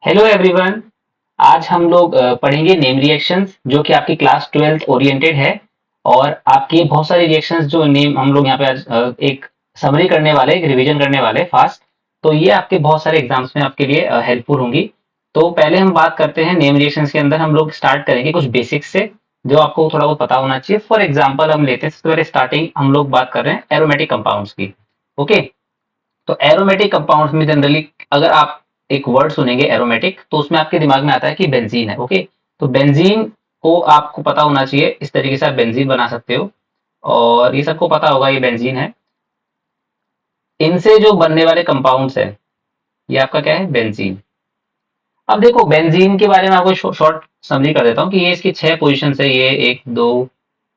Hello everyone. आज हम लोग पढ़ेंगे नेम रिएक्शंस जो कि आपकी क्लास 12th ओरिएंटेड है। और आपके बहुत सारे रिएक्शंस जो नेम हम लोग यहाँ पे आज एक समरी करने वाले, एक रिवीजन करने वाले फास्ट। तो ये आपके बहुत सारे एग्जाम्स में आपके लिए हेल्पफुल होंगी। तो पहले हम बात करते हैं नेम रिएक्शंस के अंदर हम लोग स्टार्ट करेंगे कुछ बेसिक्स से जो आपको थोड़ा बहुत पता होना चाहिए। फॉर एग्जाम्पल हम लेते हैं सबसे पहले स्टार्टिंग हम लोग बात कर रहे हैं एरोमेटिक कंपाउंड्स की। ओके, तो एरोमेटिक कंपाउंड्स में जनरली अगर आप एक वर्ड सुनेंगे एरोमेटिक तो उसमें आपके दिमाग में आता है कि बेंजीन है। ओके, तो बेंजीन को आपको पता होना चाहिए, इस तरीके से आप बेंजीन बना सकते हो और ये सबको पता होगा ये बेंजीन है। इनसे जो बनने वाले कंपाउंड्स है ये आपका क्या है, बेंजीन। अब देखो बेंजीन के बारे में आपको शॉर्ट समरी कर देता हूँ कि ये इसकी 6 पोजिशन है। ये 1 2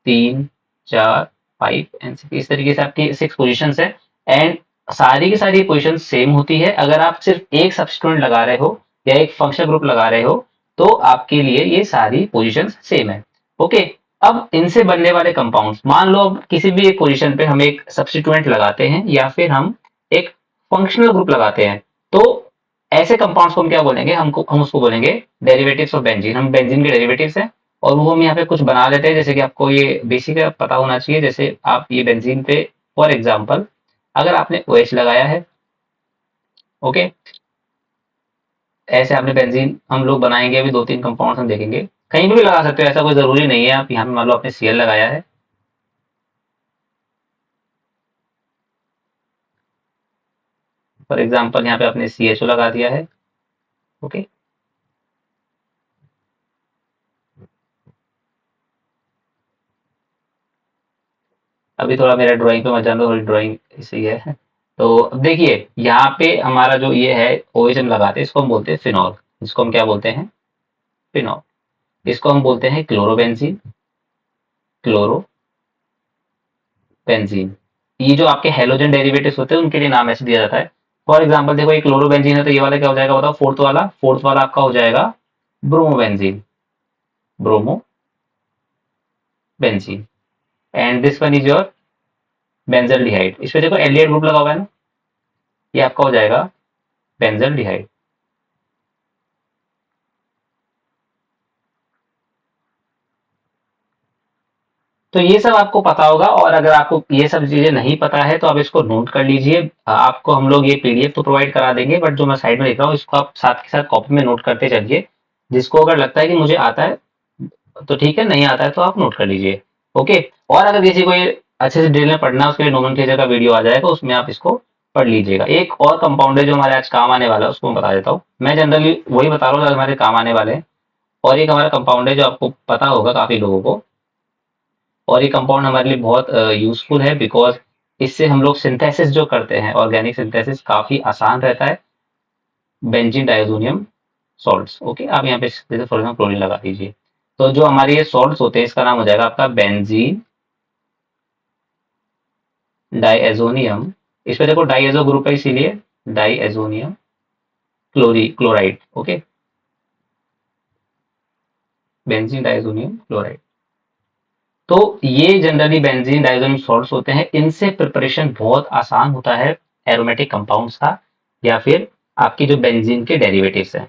3 4 5 एंड इस तरीके से आपकी 6 पोजिशन है। एंड सारी की सारी पोजिशन सेम होती है। अगर आप सिर्फ एक सब्स्टिट्यूएंट लगा रहे हो या एक फंक्शनल ग्रुप लगा रहे हो तो आपके लिए ये सारी पोजिशन सेम है। ओके, अब इनसे बनने वाले कंपाउंड्स, मान लो अब किसी भी एक पोजिशन पे हम एक सब्स्टिट्यूएंट लगाते हैं या फिर हम एक फंक्शनल ग्रुप लगाते हैं, तो ऐसे कंपाउंड्स को हम क्या बोलेंगे, हम उसको बोलेंगे डेरिवेटिव्स ऑफ बेंजीन। हम बेंजीन के डेरिवेटिव्स हैं और वो हम यहाँ पे कुछ बना लेते हैं। जैसे कि आपको ये बेसिक पता होना चाहिए। जैसे आप ये बेंजीन पे फॉर एग्जांपल अगर आपने OH लगाया है, ओके, ऐसे आपने बेंजीन हम लोग बनाएंगे। अभी 2 3 कंपाउंड हम देखेंगे, कहीं भी लगा सकते हो, ऐसा कोई जरूरी नहीं है। आप यहाँ पे मान लो आपने Cl लगाया है, फॉर एग्जाम्पल यहाँ पे आपने CHO लगा दिया है। ओके, अभी थोड़ा मेरा ड्राइंग पे मत जान दो, थोड़ी ड्राइंग सही है। तो अब देखिए यहाँ पे हमारा जो ये है OH हम लगाते हैं, इसको हम बोलते हैं फिनॉल। इसको हम क्या बोलते हैं, फिनॉल। इसको हम बोलते हैं क्लोरोबेंजीन, क्लोरोबेंजीन। ये जो आपके हेलोजन डेरिवेटिव्स होते हैं उनके लिए नाम ऐसे दिया जाता है। फॉर एग्जांपल देखो ये क्लोरोबेंजीन है तो ये वाला क्या हो जाएगा बताओ, फोर्थ वाला आपका हो जाएगा bromobenzene, bromobenzene. And this one is your benzaldehyde. इस पे देखो एल्डिहाइड ग्रुप लगा हुआ है ना, ये आपका हो जाएगा बेंजल्डिहाइड। तो ये सब आपको पता होगा। और अगर आपको ये सब चीजें नहीं पता है तो आप इसको नोट कर लीजिए। आपको हम लोग ये PDF तो प्रोवाइड करा देंगे, बट जो मैं साइड में लिख रहा हूँ इसको आप साथ के साथ कॉपी में नोट करते चलिए। जिसको अगर लगता है कि मुझे आता है तो ठीक है, नहीं आता है तो आप नोट कर लीजिए। ओके, और अगर किसी को ये अच्छे से डिटेल में पढ़ना है उसके लिए नोमेनक्लेचर का वीडियो आ जाएगा, उसमें आप इसको पढ़ लीजिएगा। एक और कंपाउंड है जो हमारे आज काम आने वाला है, उसको मैं बता देता हूँ। मैं जनरली वही बता रहा हूँ जो हमारे काम आने वाले हैं। और एक हमारा कंपाउंड है जो आपको पता होगा काफी लोगों को, और ये कंपाउंड हमारे लिए बहुत यूजफुल है बिकॉज इससे हम लोग सिंथेसिस जो करते हैं, ऑर्गेनिक सिंथेसिस काफी आसान रहता है। Benzene diazonium salts. ओके, आप यहाँ पे जैसे फॉर एग्जाम्पल क्लोरीन लगा दीजिए। तो जो हमारे ये सॉल्ट्स होते हैं इसका नाम हो जाएगा आपका बेंजीन डाइएजोनियम। इस पे देखो डाइएजो ग्रुप है इसीलिए diazonium chloride. Okay, benzene diazonium chloride. तो ये जनरली बेंजीन डाइजोनियम सॉल्ट्स होते हैं। इनसे प्रिपरेशन बहुत आसान होता है एरोमेटिक कंपाउंड्स का, या फिर आपकी जो बेंजीन के डेरिवेटिव्स हैं।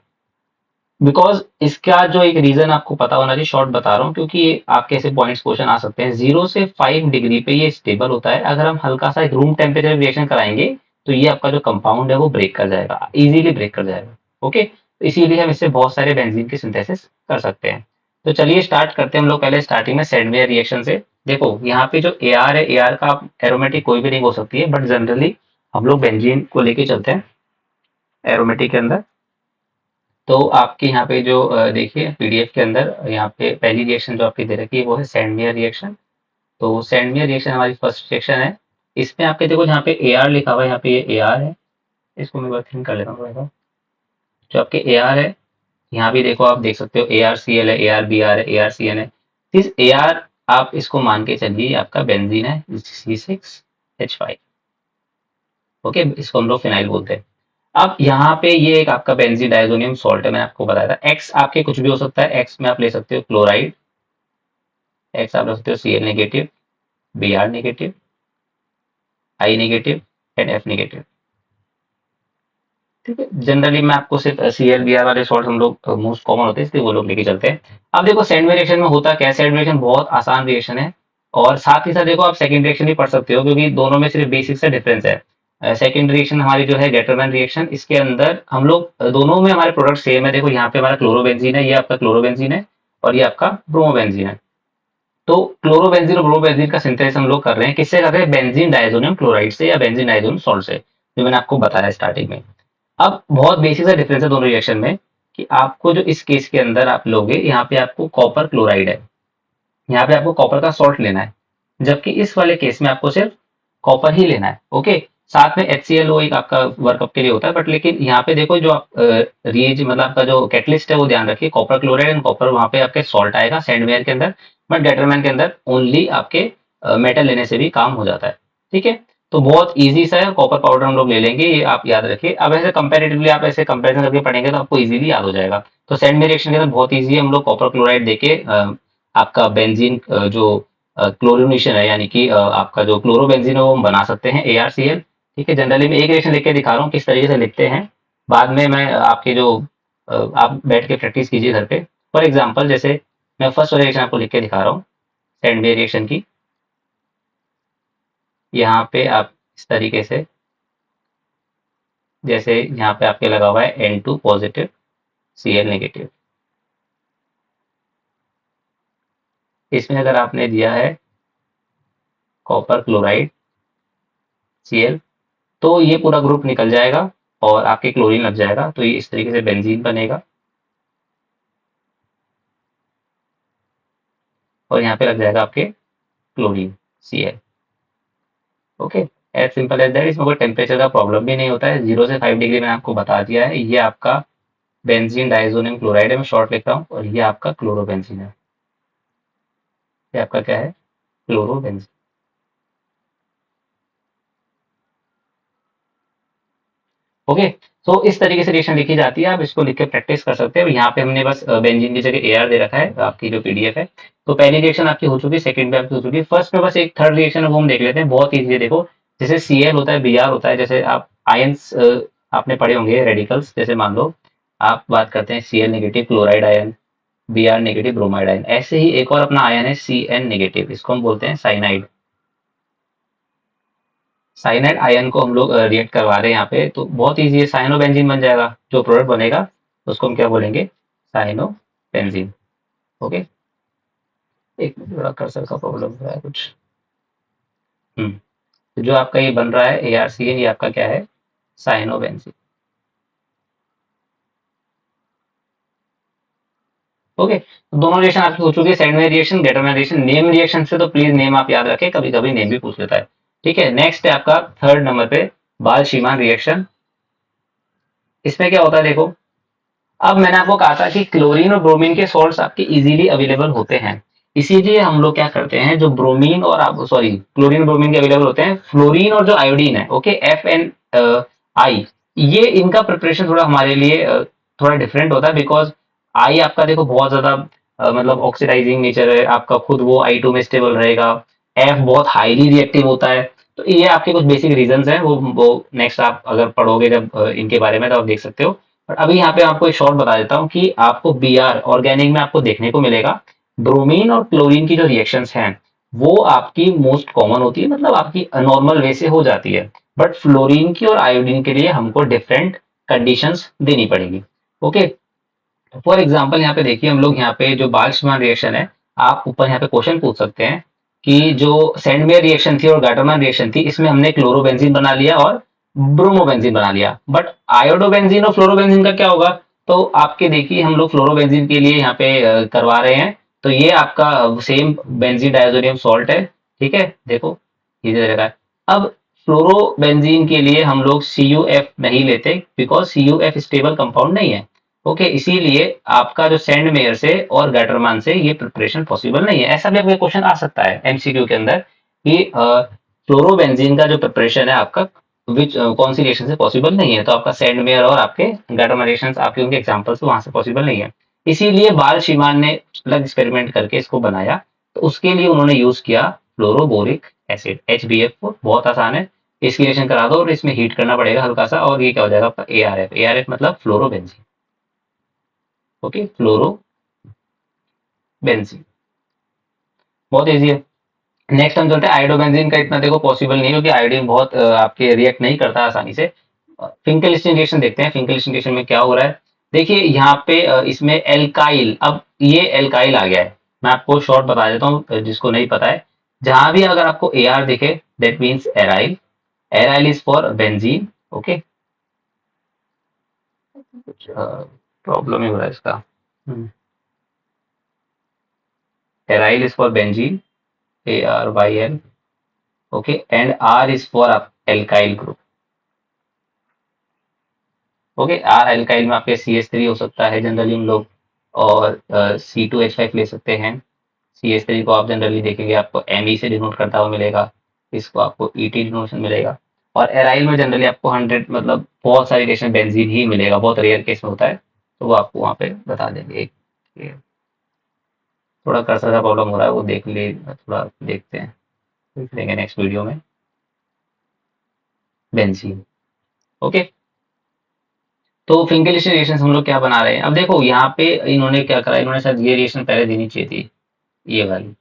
बिकॉज इसका जो एक रीजन आपको पता होना चाहिए, शॉर्ट बता रहा हूँ क्योंकि आपके ऐसे पॉइंट्स क्वेश्चन आ सकते हैं। 0 से 5 डिग्री पे ये स्टेबल होता है। अगर हम हल्का सा एक रूम टेम्परेचर रिएक्शन कराएंगे तो ये आपका जो कंपाउंड है वो ब्रेक कर जाएगा, इजीली ब्रेक कर जाएगा। ओके, तो इसीलिए हम इससे बहुत सारे बेंजीन की सिंथेसिस कर सकते हैं। तो चलिए स्टार्ट करते हैं हम लोग पहले स्टार्टिंग में सेडमेयर रिएक्शन से। देखो यहाँ पे जो AR है, AR का एरोमेटिक कोई भी रिंग हो सकती है, बट जनरली हम लोग बेंजीन को लेके चलते हैं एरोमेटिक के अंदर। तो आपके यहाँ पे जो देखिए PDF के अंदर यहाँ पे पहली रिएक्शन जो आपकी दे रखी है वो है सैंडमेयर रिएक्शन। तो सैंडमेयर रिएक्शन हमारी फर्स्ट रिएक्शन है। इसमें आपके देखो जहाँ पे AR लिखा हुआ है, यहाँ पे ये AR है। इसको मैं वर्किंग कर लेता हूँ थोड़ा सा। जो आपके AR है, यहाँ भी देखो आप देख सकते हो ArCl है, ArBr है, ArCN है। इस AR आप इसको मान के चलिए आपका बेंजीन है C6H5। ओके, इसको हम लोग फिनाइल बोलते हैं। अब यहाँ पे ये एक आपका बेंजीन डाइजोनियम सॉल्ट है, मैंने आपको बताया था। एक्स आपके कुछ भी हो सकता है। एक्स में आप ले सकते हो क्लोराइड, एक्स आप ले सकते हो Cl negative, Br negative, I negative and F negative. ठीक है। जनरली मैं आपको सिर्फ ClBr वाले सॉल्ट हम लोग मोस्ट कॉमन होते हैं इसलिए वो लोग लेके चलते हैं। अब देखो सेकेंड रिएक्शन में होता क्या है, सेकेंड रिएक्शन बहुत आसान रिएक्शन है और साथ ही साथ देखो आप सेकेंड रिएक्शन भी पढ़ सकते हो क्योंकि दोनों में सिर्फ बेसिक सा डिफरेंस है। सेकेंड रिएक्शन हमारी जो है गेटरमैन रिएक्शन, इसके अंदर हम लोग दोनों में हमारे प्रोडक्ट सेम है। देखो यहाँ पे हमारा क्लोरोबेंजीन है, ये आपका क्लोरोबेंजीन है और ये आपका ब्रोमोबेंजीन है। तो क्लोरोबेंजीन और ब्रोमोबेंजीन का सिंथेसिस हम लोग कर रहे हैं, किससे कर रहे हैं, बेंजीन डायजोनियम क्लोराइड से या बेंजीन डायजोनियम सॉल्ट से, जो मैंने आपको बताया स्टार्टिंग में। अब बहुत बेसिक सा डिफरेंस है दोनों रिएक्शन में कि आपको जो इस केस के अंदर आप लोगे, यहाँ पे आपको कॉपर क्लोराइड है, यहाँ पे आपको कॉपर का सॉल्ट लेना है, जबकि इस वाले केस में आपको सिर्फ कॉपर ही लेना है। ओके, साथ में HClO एक आपका वर्कअप के लिए होता है, बट लेकिन यहाँ पे देखो जो आप रिएज मतलब आपका जो कैटलिस्ट है वो ध्यान रखिए, कॉपर क्लोराइड एंड कॉपर वहाँ पे आपके सॉल्ट आएगा सैंडवेयर के अंदर, बट गेटरमैन के अंदर ओनली आपके मेटल लेने से भी काम हो जाता है। ठीक है, तो बहुत ईजी सा है, कॉपर पाउडर हम लोग ले लेंगे, ये आप याद रखिए। अब ऐसे कंपेरेटिवली आप ऐसे कंपेरिजन करके पढ़ेंगे तो आपको इजीली याद हो जाएगा। तो सैंडवेयर रिएक्शन के अंदर बहुत ईजी है, हम लोग कॉपर क्लोराइड देके आपका बेंजीन जो क्लोरीनेशन है यानी कि आपका जो क्लोरोबेंजीन है वो हम बना सकते हैं ArCl। ठीक है, जनरली मैं एक रिएक्शन लिख के दिखा रहा हूँ किस तरीके से लिखते हैं, बाद में मैं आपके जो आप बैठ के प्रैक्टिस कीजिए घर पे। फॉर एग्जांपल जैसे मैं फर्स्ट रिएक्शन आपको लिख के दिखा रहा हूँ सैंडवेयर रिएक्शन की, यहाँ पे आप इस तरीके से, जैसे यहाँ पे आपके लगा हुआ है N2 पॉजिटिव Cl नेगेटिव, इसमें अगर आपने दिया है कॉपर क्लोराइड Cl तो ये पूरा ग्रुप निकल जाएगा और आपके क्लोरीन लग जाएगा, तो ये इस तरीके से बेंजीन बनेगा और यहाँ पे लग जाएगा आपके chlorine Cl। Okay, as simple as that. इसमें कोई टेम्परेचर का प्रॉब्लम भी नहीं होता है, 0 से 5 डिग्री मैंने आपको बता दिया है। ये आपका बेंजीन डाइजोनियम क्लोराइड है, मैं शॉर्ट लिख रहा हूँ, और ये आपका क्लोरोबेंजीन है, ये आपका क्या है, क्लोरोबेंजीन। ओके, तो इस तरीके से रिएक्शन लिखी जाती है, आप इसको लिख के प्रैक्टिस कर सकते हो। यहाँ पे हमने बस बेंजीन की जगह AR दे रखा है आपकी जो PDF है। तो पहली रिएक्शन आपकी हो चुकी है, सेकंड भी आपकी हो चुकी है, फर्स्ट में बस एक थर्ड रिएक्शन है वो हम देख लेते हैं, बहुत ईजी है। देखो जैसे Cl होता है, Br होता है, जैसे आप आयंस आपने पढ़े होंगे रेडिकल्स, जैसे मान लो आप बात करते हैं Cl negative chloride ion, Br negative bromide ion, ऐसे ही एक और अपना आयन है Cn नेगेटिव, इसको हम बोलते हैं साइनाइड। साइनाइड आयन को हम लोग रिएक्ट करवा रहे हैं यहाँ पे, तो बहुत ईजी है, साइनोबेंजीन बन जाएगा, जो प्रोडक्ट बनेगा उसको हम क्या बोलेंगे, साइनोबेंजीन। ओके, एक मिनट, थोड़ा कर्सर का प्रॉब्लम हो रहा है कुछ। तो जो आपका ये बन रहा है ArCl, ये आपका क्या है, साइनोबेंजीन। ओके, तो दोनों रिएक्शन आपकी हो चुकी है, सेकेंड में reaction, Gattermann reaction. Name reaction से तो प्लीज नेम आप याद रखें, कभी कभी नेम भी पूछ लेता है। ठीक है, नेक्स्ट है आपका थर्ड नंबर पे बाल शीमान रिएक्शन। इसमें क्या होता है देखो, अब मैंने आपको कहा था कि क्लोरीन और ब्रोमीन के सॉल्ट्स आपके इजीली अवेलेबल होते हैं, इसीलिए हम लोग क्या करते हैं, जो ब्रोमीन और आप सॉरी क्लोरीन ब्रोमीन के अवेलेबल होते हैं, फ्लोरीन और जो आयोडीन है, ओके, FnI, ये इनका प्रिपरेशन थोड़ा हमारे लिए थोड़ा डिफरेंट होता है, बिकॉज आई आपका देखो बहुत ज्यादा मतलब ऑक्सीडाइजिंग नेचर है आपका, खुद वो I2 में स्टेबल रहेगा। F बहुत हाईली रिएक्टिव होता है। तो ये आपके कुछ बेसिक रीजंस हैं, वो नेक्स्ट आप अगर पढ़ोगे जब इनके बारे में तो आप देख सकते हो। और अभी यहाँ पे आपको एक शॉर्ट बता देता हूँ कि आपको Br ऑर्गेनिक में आपको देखने को मिलेगा, ब्रोमीन और क्लोरीन की जो रिएक्शंस हैं वो आपकी मोस्ट कॉमन होती है, मतलब आपकी नॉर्मल वे से हो जाती है, बट फ्लोरीन की और आयोडीन के लिए हमको डिफरेंट कंडीशंस देनी पड़ेगी। ओके, फॉर एग्जाम्पल यहाँ पे देखिए, हम लोग यहाँ पे जो बाल्शमान रिएक्शन है, आप ऊपर यहाँ पे क्वेश्चन पूछ सकते हैं कि जो सेंडमेयर रिएक्शन थी और गाटरमैन रिएक्शन थी, इसमें हमने क्लोरोबेंजीन बना लिया और ब्रोमोबेंजीन बना लिया, बट आयोडोबेंजीन और फ्लोरोबेंजीन का क्या होगा। तो आपके देखिए हम लोग फ्लोरोबेंजीन के लिए यहाँ पे करवा रहे हैं, तो ये आपका सेम बेंजीन डायजोनियम सॉल्ट है। ठीक है, देखो ये दे रखा है। अब फ्लोरोबेंजीन के लिए हम लोग CuF नहीं लेते, बिकॉज CuF स्टेबल कंपाउंड नहीं है। ओके, इसीलिए आपका जो सेंड मेयर से और गैटरमान से ये प्रिपरेशन पॉसिबल नहीं है। ऐसा भी आपका क्वेश्चन आ सकता है MCQ के अंदर कि फ्लोरोबेंजीन का जो प्रिपरेशन है आपका विच कौन सी रिएक्शन से पॉसिबल नहीं है, तो आपका सेंड मेयर और आपके गैटरमान रिएक्शंस आपके उनके एग्जांपल्स वहां से पॉसिबल नहीं है। इसीलिए बाल शीमान ने अलग एक्सपेरिमेंट करके इसको बनाया, तो उसके लिए उन्होंने यूज किया फ्लोरोबोरिक एसिड HBF को, बहुत आसान है। इसकी रिएक्शन करा दो और इसमें हीट करना पड़ेगा हल्का सा, और ये क्या हो जाएगा आपका ArF। ArF मतलब फ्लोरोबेंजीन। ओके, फ्लोरोबेंजीन बहुत ईजी है। नेक्स्ट हम चलते हैं आयोडोबेंजीन का। इतना देखो पॉसिबल नहीं है क्योंकि आयोडीन बहुत आपके रिएक्ट नहीं करता आसानी से। फिंकेलिस्टन रिएक्शन देखते हैं। फिंकेलिस्टन रिएक्शन में क्या हो रहा है, देखिए यहाँ पे इसमें एल्काइल, अब ये एल्काइल आ गया है। मैं आपको शॉर्ट बता देता हूँ जिसको नहीं पता है। जहां भी अगर आपको AR दिखे that means aryl. Aryl is for benzene. Okay, कुछ प्रॉब्लम ही हो रहा है इसका। Aryl is for benzene, ARYL। Okay, and R is for alkyl group. Okay, R alkyl में आपके CH3 हो सकता है जनरली हम लोग, और C2H5 ले सकते हैं। CH3 को आप जनरली देखेंगे आपको Me से डिनोट करता हुआ मिलेगा, इसको आपको ET डिनोशन मिलेगा। और एराइल में जनरली आपको 100 मतलब बहुत सारी रिएक्शन बेंजीन ही मिलेगा, बहुत रेयर केस में होता है, तो वो आपको वहाँ पे बता देंगे। ये थोड़ा कर्सर का प्रॉब्लम हो रहा है, वो देख ले, थोड़ा देखते हैं, देख लेंगे नेक्स्ट वीडियो में बेंजीन। ओके, तो फिंकेलिस्टन रिएक्शन हम लोग क्या बना रहे हैं, अब देखो यहाँ पे इन्होंने क्या करा, इन्होंने शायद ये रिएक्शन पहले देनी चाहिए थी, ये वाली।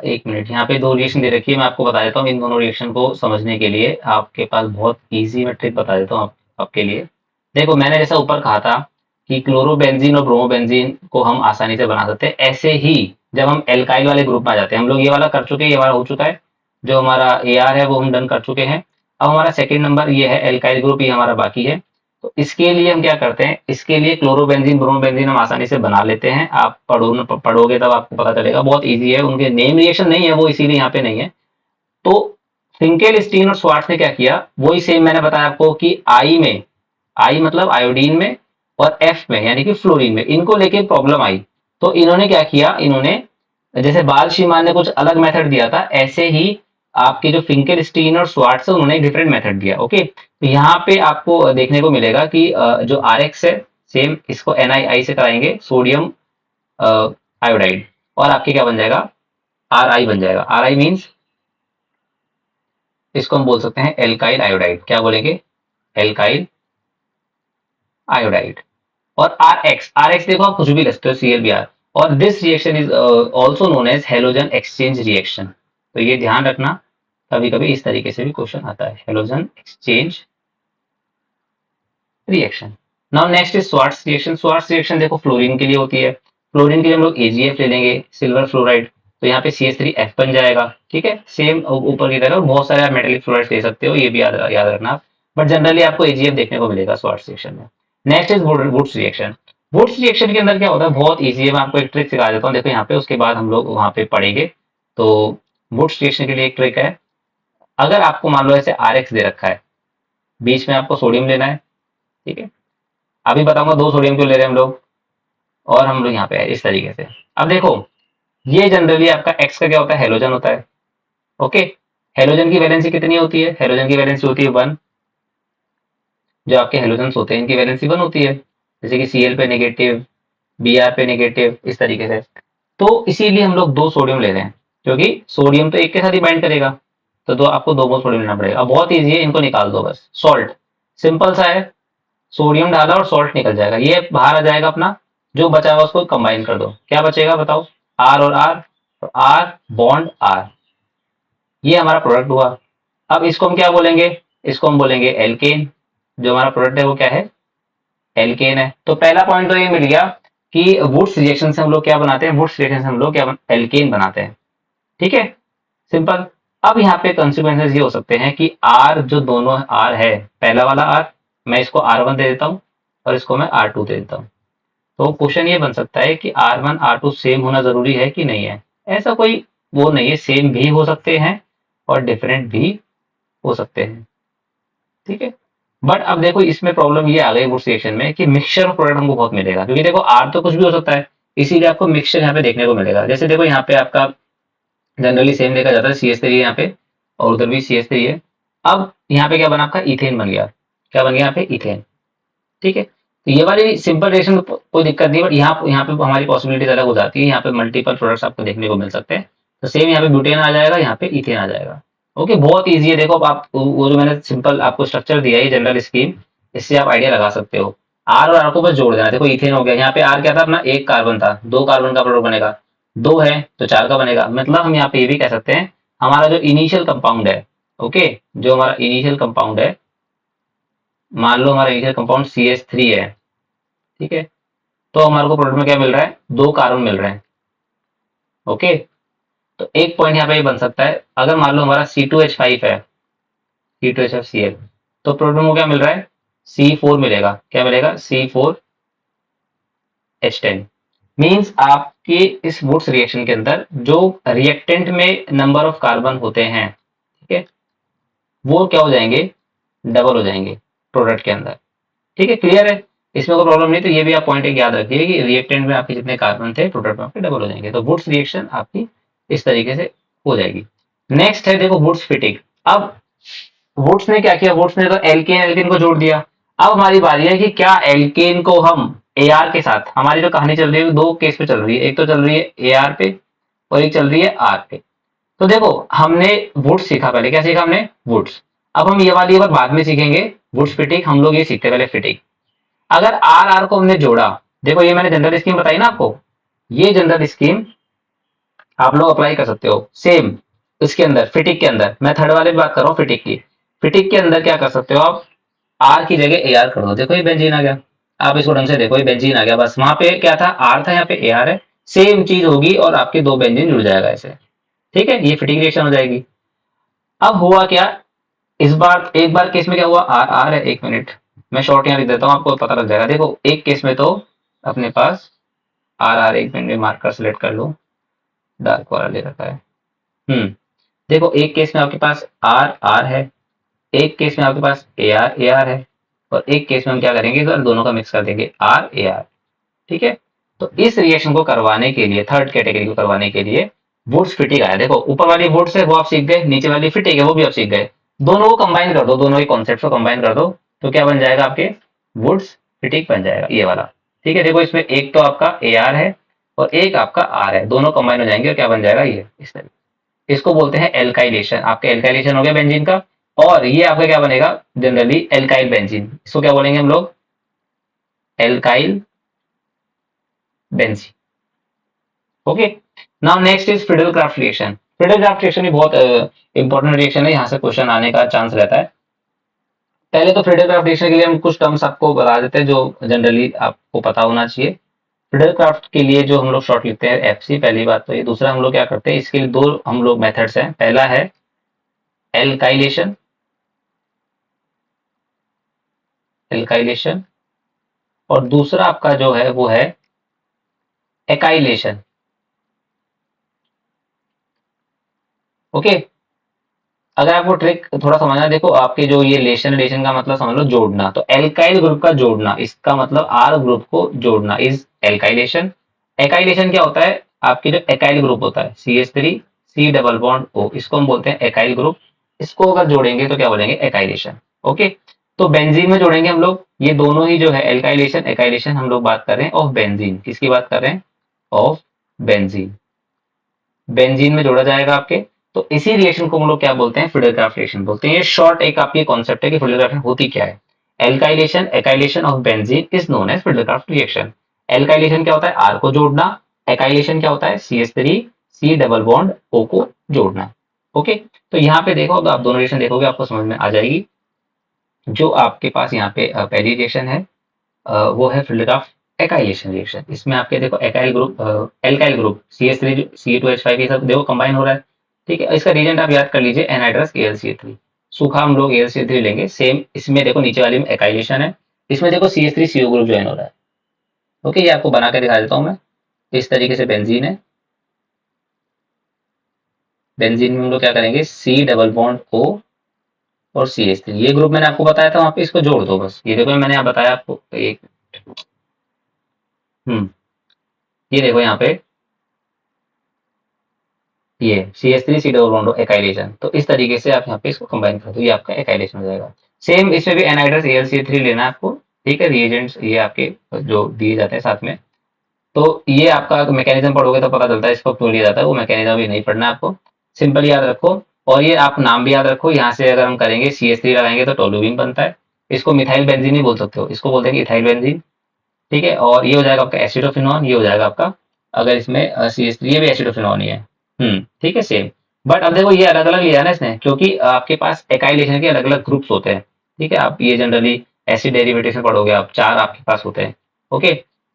एक मिनट, यहाँ पे दो रिएक्शन दे रखी है, मैं आपको बता देता हूँ इन दोनों रिएक्शन को समझने के लिए आपके पास बहुत इजी मैं ट्रिक बता देता हूँ आपके लिए। देखो मैंने जैसा ऊपर कहा था कि क्लोरोबेंजीन और ब्रोमोबेंजीन को हम आसानी से बना सकते हैं, ऐसे ही जब हम एल्काइल वाले ग्रुप में आ जाते हैं, हम लोग ये वाला कर चुके हैं, ये हमारा हो चुका है, जो हमारा AR है वो हम डन कर चुके हैं। अब हमारा सेकेंड नंबर ये है एल्काइल ग्रुप, ये हमारा बाकी है। तो इसके लिए हम क्या करते हैं, इसके लिए क्लोरोबेंजीन ब्रोमोबेंजीन हम आसानी से बना लेते हैं। आप पढ़ोगे तब आपको पता चलेगा, बहुत इजी है, उनके नेम रिएक्शन नहीं है वो, इसीलिए यहाँ पे नहीं है। तो फिंकेलस्टीन और स्वार्ट्ज ने क्या किया, वही सेम मैंने बताया आपको कि आई में, आई मतलब आयोडीन में, और F में यानी कि फ्लोरीन में, इनको लेके प्रॉब्लम आई। तो इन्होंने क्या किया, इन्होंने जैसे बाल शीमान ने कुछ अलग मेथड दिया था, ऐसे ही आपके जो फिंकेलस्टीन और स्वार्ट्ज है उन्होंने डिफरेंट मेथड दिया। ओके, तो यहाँ पे आपको देखने को मिलेगा कि जो RX है सेम इसको NiI से कराएंगे, सोडियम आयोडाइड, और आपके क्या बन जाएगा, RI बन जाएगा। RI मीन्स इसको हम बोल सकते हैं एल्काइल आयोडाइड। क्या बोलेंगे, एल्काइल आयोडाइड। और RX देखो आप कुछ भी लिखते हो, ClBr। और this reaction is also known as halogen exchange reaction. तो ये ध्यान रखना, कभी कभी इस तरीके से भी क्वेश्चन आता है, halogen exchange reaction. Now next is Swarts reaction. Swarts reaction देखो फ्लोरीन के लिए होती है। फ्लोरीन के लिए हम लोग AgF ले लेंगे, सिल्वर फ्लोराइड, तो यहाँ पे CH3F बन जाएगा। ठीक है, सेम ऊपर की तरह, और बहुत सारे आप मेटेलिक फ्लोराइड ले सकते हो, ये भी याद रखना। बट जनरली आपको AgF देखने को मिलेगा स्वार्ट्ज रिएक्शन में। Next is Wurtz reaction. Wurtz reaction के अंदर क्या होता है, बहुत ईजी है, मैं आपको एक ट्रिक सिखा देता हूँ, देखो यहाँ पे, उसके बाद हम लोग वहाँ पे पढ़ेंगे। तो वुड्स रिएक्शन के लिए एक ट्रिक है, अगर आपको मान लो ऐसे RX दे रखा है, बीच में आपको सोडियम लेना है। ठीक है, अभी बताऊंगा दो सोडियम क्यों ले रहे हैं हम लोग, और हम लोग यहाँ पे है इस तरीके से। अब देखो ये जनरली आपका X का क्या होता है, हेलोजन होता है। ओके, हेलोजन की वैलेंसी कितनी होती है, हेलोजन की वैलेंसी होती है 1। जो आपके हेलोजन होते हैं इनकी वैलेंसी 1 होती है, जैसे कि Cl पे नेगेटिव, Br पे नेगेटिव, इस तरीके से। तो इसीलिए हम लोग दो सोडियम ले रहे हैं, क्योंकि सोडियम तो एक के साथ ही बाइंड करेगा, तो आपको दो मोल सोडियम लेना पड़ेगा। अब बहुत ईजी है, इनको निकाल दो बस। सॉल्ट सिंपल सा है, सोडियम डाला और सॉल्ट निकल जाएगा, ये बाहर आ जाएगा अपना, जो बचा हुआ उसको कंबाइन कर दो, क्या बचेगा बताओ, R और R, तो R बॉन्ड R, ये हमारा प्रोडक्ट हुआ। अब इसको हम क्या बोलेंगे, इसको हम बोलेंगे एल्केन। जो हमारा प्रोडक्ट है वो क्या है, एल्केन है। तो पहला पॉइंट तो ये मिल गया कि वुड्स रिएक्शन से हम लोग क्या बनाते हैं, वुड्स रिएक्शन से हम लोग क्या एल्केन बनाते हैं। ठीक है, सिंपल। अब यहाँ पे कंसिक्वेंसेस ये हो सकते हैं कि R जो दोनों R है, पहला वाला R मैं इसको R1 दे देता हूँ, और इसको मैं R2 दे देता हूँ। तो क्वेश्चन ये बन सकता है कि R1 R2 सेम होना जरूरी है कि नहीं है, ऐसा कोई वो नहीं है, सेम भी हो सकते हैं और डिफरेंट भी हो सकते हैं। ठीक है, बट अब देखो इसमें प्रॉब्लम ये आ गई वुड्स रिएक्शन में कि मिक्सचर ऑफ प्रोडक्ट हमको बहुत मिलेगा, क्योंकि देखो R तो कुछ भी हो सकता है, इसीलिए आपको मिक्सचर यहाँ पे देखने को मिलेगा। जैसे देखो यहाँ पे आपका जनरली सेम देखा जाता है, CH3 है यहाँ पे, और उधर भी CH3 है। अब यहाँ पे क्या बना आपका, इथेन बन गया। क्या बन गया यहाँ पे, इथेन। ठीक है, तो ये वाली सिंपल रिएक्शन कोई दिक्कत नहीं, बट यहाँ पे हमारी पॉसिबिलिटीज अलग हो जाती है, यहाँ पे मल्टीपल प्रोडक्ट्स आपको देखने को मिल सकते हैं। तो सेम यहाँ पे ब्यूटेन आ जाएगा, यहाँ पे इथेन आ जाएगा। ओके, बहुत ईजी है। देखो अब आप वो जो मैंने सिंपल आपको स्ट्रक्चर दिया है जनरल स्कीम, इससे आप आइडिया लगा सकते हो। आर और आर को बस जोड़ देना। देखो इथेन हो गया, यहाँ पे आर क्या था अपना, एक कार्बन था, दो कार्बन का प्रोडक्ट बनेगा, दो है तो चार का बनेगा। मतलब हम यहाँ पे ये भी कह सकते हैं हमारा जो इनिशियल कंपाउंड है, ओके, जो हमारा इनिशियल कंपाउंड है, मान लो हमारा इनिशियल कंपाउंड CH3 है, ठीक है, तो हमारे को प्रोडक्ट में क्या मिल रहा है, दो कार्बन मिल रहे हैं। ओके, तो एक पॉइंट यहाँ पे बन सकता है, अगर मान लो हमारा C2H5 है, C2H5Cl, तो प्रोडक्ट में क्या मिल रहा है, C4 मिलेगा। क्या मिलेगा, C4H10। मीन्स आपके इस वुड्स रिएक्शन के अंदर जो रिएक्टेंट में नंबर ऑफ कार्बन होते हैं, ठीक है, वो क्या हो जाएंगे, डबल हो जाएंगे प्रोडक्ट के अंदर। ठीक है, क्लियर है, इसमें कोई प्रॉब्लम नहीं। तो ये भी आप पॉइंट एक याद रखिए कि रिएक्टेंट में आपके जितने कार्बन थे प्रोडक्ट में आपके डबल हो जाएंगे। तो वुड्स रिएक्शन आपकी इस तरीके से हो जाएगी। नेक्स्ट है देखो वुड्स फिटिंग। अब वुड्स ने क्या किया, वुड्स ने तो एल्केन एल्केन को जोड़ दिया। अब हमारी बारी है कि क्या एल्केन को हम AR के साथ, हमारी जो कहानी चल रही है दो केस पे चल रही है, एक तो चल रही है AR पे और एक चल रही है R पे। तो देखो हमने वुड्स सीखा, पहले क्या सीखा हमने, वुड्स। अब हम ये वाली बात बाद में सीखेंगे, वुड्स फिटिंग हम लोग ये सीखते पहले फिटिंग। अगर आर आर को हमने जोड़ा, देखो ये मैंने जनरल स्कीम बताई ना आपको, ये जनरल स्कीम आप लोग अप्लाई कर सकते हो सेम इसके अंदर, फिटिक के अंदर। मैं थर्ड वाले की बात कर रहा हूँ, फिटिक की। फिटिक के अंदर क्या कर सकते हो आप, आर की जगह AR कर दो। देखो ये बेंजीन आ गया, आप इसको ढंग से देखो, ये बेंजीन आ गया, बस वहां पे क्या था, आर था, यहाँ पे AR है, सेम चीज होगी और आपके दो बेंजीन जुड़ जाएगा ऐसे। ठीक है, ये फिटिंग रिएक्शन हो जाएगी। अब हुआ क्या, इस बार एक बार केस में क्या हुआ, आर आर है, एक मिनट मैं शॉर्ट यहाँ लिख देता हूँ, आपको पता लग जाएगा। देखो एक केस में तो अपने पास आर आर, एक मिनट में मार्कर सेलेक्ट कर लो, डार्क वाला ले रखा है। देखो एक केस में आपके पास आर आर है, एक केस में आपके पास AR AR है, और एक केस में हम क्या करेंगे सर, दोनों का मिक्स कर देंगे आर AR। ठीक है, तो इस रिएक्शन को करवाने के लिए, थर्ड कैटेगरी को करवाने के लिए वुड्स फिटिंग आया। देखो ऊपर वाली वुड्स है वो आप सीख गए, नीचे वाली फिटिंग है वो भी आप सीख गए। दोनों को कंबाइन कर दो, दोनों के कॉन्सेप्ट को कंबाइन कर दो, तो क्या बन जाएगा, आपके वुड्स फिटिंग बन जाएगा ये वाला। ठीक है, देखो इसमें एक तो आपका AR है और एक आपका R है, दोनों कंबाइन हो जाएंगे और क्या बन जाएगा ये इस तरह। इसको बोलते हैं एल्काइलेशन। आपका एल्काइलेशन हो गया बेंजीन का, और ये आपका क्या बनेगा, जनरली एल्काइल बेंजीन। इसको क्या बोलेंगे हम लोग, alkyl benzene. Okay, now next is Friedel craft reaction. Friedel craft reaction भी बहुत इंपॉर्टेंट रिएक्शन है, यहाँ से क्वेश्चन आने का चांस रहता है। पहले तो फ्रीडल क्राफ्ट रिएक्शन के लिए हम कुछ टर्म्स आपको बता देते हैं जो जनरली आपको पता होना चाहिए। फ्रीडल क्राफ्ट के लिए जो हम लोग शॉर्ट लिखते हैं FC, पहली बात तो ये। दूसरा हम लोग क्या करते हैं, इसके लिए दो हम लोग मेथड्स हैं। पहला है एल्काइलेशन, एल्काइलेशन, और दूसरा आपका जो है वो है एकाइलेशन। ओके, अगर आपको ट्रिक थोड़ा समझना है, देखो आपके जो ये लेशन, रिलेशन का मतलब समझ लो जोड़ना, तो एल्काइल ग्रुप का जोड़ना, इसका मतलब R ग्रुप को जोड़ना इज एल्काइलेशन। एकाइलेशन क्या होता है, आपके जो एकाइल ग्रुप होता है CH3 C double bond O, इसको हम बोलते हैं एकाइल ग्रुप। इसको अगर जोड़ेंगे तो क्या बोलेंगे, एकाइलेशन। ओके, तो बेंजीन में जोड़ेंगे हम लोग, ये दोनों ही जो है एल्काइलेशन एकाइलेशन, हम लोग बात कर रहे हैं ऑफ बेंजीन। किसकी बात कर रहे हैं, ऑफ बेंजीन। बेंजीन में जोड़ा जाएगा आपके। तो इसी रिएक्शन को हम लोग क्या बोलते हैं, फ्रीडल-क्राफ्ट रिएक्शन बोलते हैं। ये शॉर्ट एक आपकी कॉन्सेप्ट है कि फ्रीडल-क्राफ्ट होती क्या है। Alkylation acylation of benzene is known as Friedel Crafts reaction. Alkylation क्या होता है, आर को जोड़ना, एकाइलेशन क्या होता है, CH3 C double bond O को जोड़ना। ओके, तो यहाँ पे देखो, अगर आप दोनों रिएक्शन देखोगे आपको समझ में आ जाएगी। जो आपके पास यहाँ पे पहली रिएक्शन है, वो है फ्रीडल-क्राफ्ट एकाइलेशन रिएक्शन। इसमें आपके देखो एकाइल group, alkyl group CH3 Ce2H5 ये सब देखो कंबाइन हो रहा है। ठीक है, इसका रीजेंट आप याद कर लीजिए, एनहाइड्रस AlCl3। सूखा हम लोग AlCl3 लेंगे। सेम इसमें देखो नीचे वाले में एकाइलेशन है, इसमें देखो CH3CO ग्रुप ज्वाइन हो रहा है। ओके, ये आपको बना के दिखा देता हूँ मैं। इस तरीके से बेंजीन है, बेंजीन में हम लोग क्या करेंगे, C डबल बॉन्ड O और CH3, ये ग्रुप मैंने आपको बताया था वहां पे, इसको जोड़ दो बस। ये देखो मैंने यहाँ बताया आपको एक, ये देखो यहाँ पे, ये CH3 C डबल बॉन्ड एकाइलेशन। तो इस तरीके से आप यहाँ पे इसको कंबाइन कर दो, ये आपका एकाइलेशन हो जाएगा। सेम इसमें भी एनहाइड्रस AlCl3 लेना है आपको। ठीक है, रिएजेंट्स ये आपके जो दिए जाते हैं साथ में। तो ये आपका मैकेनिज्म पढ़ोगे तो पता चलता है इसको क्यों लिया जाता है, वो मैकेनिज्म भी नहीं पढ़ना है आपको। सिंपल याद रखो, और ये आप नाम भी याद रखो, यहाँ से अगर हम करेंगे CH3 लगाएंगे तो टोल्यूइन बनता है। इसको मिथाइल बेंजीन नहीं बोल सकते हो, इसको बोलते हैं कि इथाइल बेंजीन। ठीक है, और ये हो जाएगा आपका एसिडोफिनॉन, ये हो जाएगा आपका, अगर इसमें CH3, ये भी एसिडोफिनॉन ही है। ठीक है, सेम। बट अब देखो ये अलग अलग लिया ना इसने, क्योंकि आपके पास एकाइलेशन के अलग अलग ग्रुप्स होते हैं। ठीक है, आप ये जनरली एसिड डेरिवेटिव में पढ़ोगे, आप 4 आपके पास होते हैं। ओके,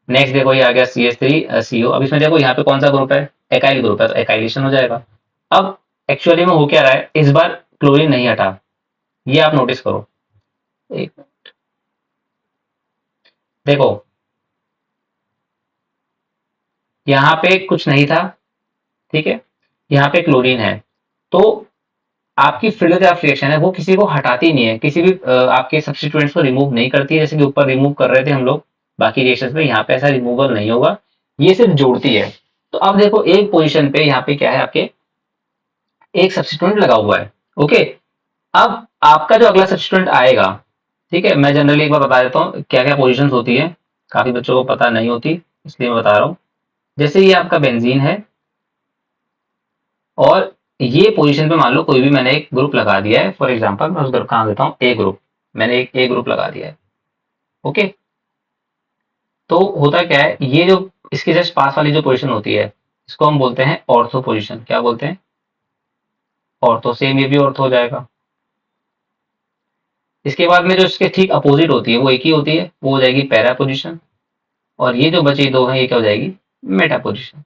नेक्स्ट देखो ये आ गया CH3 CO। अब इसमें देखो यहाँ पे कौन सा ग्रुप है, एकाइल ग्रुप है, तो एकाइलेशन हो जाएगा। अब एक्चुअली में हो क्या रहा है, इस बार क्लोरीन नहीं हटा, ये आप नोटिस करो। एक देखो, यहाँ पे कुछ नहीं था। ठीक है, यहाँ पे क्लोरीन है, तो आपकी फिल्डग्राफ रिएक्शन है वो किसी को हटाती नहीं है, किसी भी आपके सब्स्टिट्यूएंट्स को रिमूव नहीं करती है, जैसे कि ऊपर रिमूव कर रहे थे हम लोग बाकी रिएक्शंस में, यहाँ पे ऐसा रिमूवल नहीं होगा, ये सिर्फ जोड़ती है। तो अब देखो एक पोजीशन पे यहाँ पे क्या है, आपके एक सब्स्टिट्यूएंट लगा हुआ है। ओके, अब आपका जो अगला सब्स्टिट्यूएंट आएगा, ठीक है, मैं जनरली एक बार बता देता हूँ क्या क्या पोजिशन होती है, काफी बच्चों को पता नहीं होती, इसलिए मैं बता रहा हूँ। जैसे ये आपका बेंजीन है, और ये पोजीशन पे मान लो कोई भी मैंने एक ग्रुप लगा दिया है, फॉर एग्जांपल मैं उस ग्रुप का नाम देता हूँ ए ग्रुप, मैंने एक ए ग्रुप लगा दिया है। ओके, तो होता क्या है, ये जो इसके जस्ट पास वाली जो पोजीशन होती है, इसको हम बोलते हैं ऑर्थो पोजीशन। क्या बोलते हैं, ऑर्थो। सेम ये भी ऑर्थो हो जाएगा। इसके बाद में जो इसके ठीक अपोजिट होती है वो एक ही होती है, वो हो जाएगी पैरा पोजीशन। और ये जो बची दो हैं, ये क्या हो जाएगी, मेटा पोजीशन।